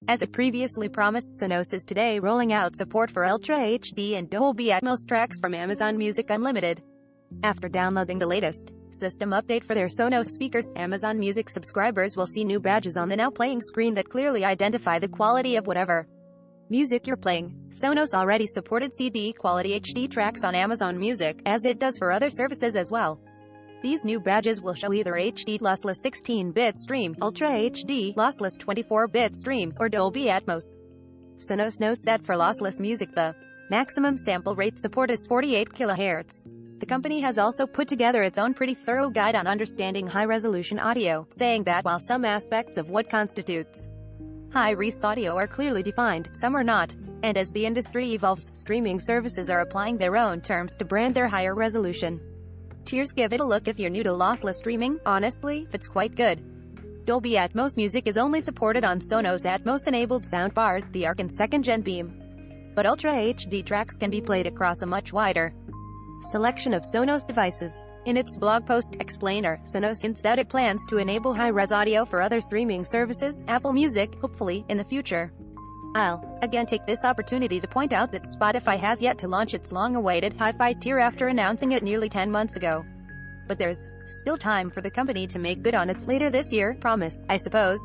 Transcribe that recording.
As it previously promised, Sonos is today rolling out support for Ultra HD and Dolby Atmos tracks from Amazon Music Unlimited. After downloading the latest system update for their Sonos speakers, Amazon Music subscribers will see new badges on the now playing screen that clearly identify the quality of whatever music you're playing. Sonos already supported CD quality HD tracks on Amazon Music, as it does for other services as well. These new badges will show either HD lossless 16-bit stream, Ultra HD lossless 24-bit stream, or Dolby Atmos. Sonos notes that for lossless music the maximum sample rate support is 48 kHz. The company has also put together its own pretty thorough guide on understanding high-resolution audio, saying that while some aspects of what constitutes high-res audio are clearly defined, some are not. And as the industry evolves, streaming services are applying their own terms to brand their higher resolution tiers. Give it a look if you're new to lossless streaming. Honestly, it's quite good. Dolby Atmos music is only supported on Sonos Atmos-enabled soundbars, the Arc and 2nd Gen Beam. But Ultra HD tracks can be played across a much wider selection of Sonos devices. In its blog post explainer, Sonos hints that it plans to enable high-res audio for other streaming services, Apple Music, hopefully, in the future. I'll again take this opportunity to point out that Spotify has yet to launch its long-awaited hi-fi tier after announcing it nearly 10 months ago. But there's still time for the company to make good on its later this year promise, I suppose.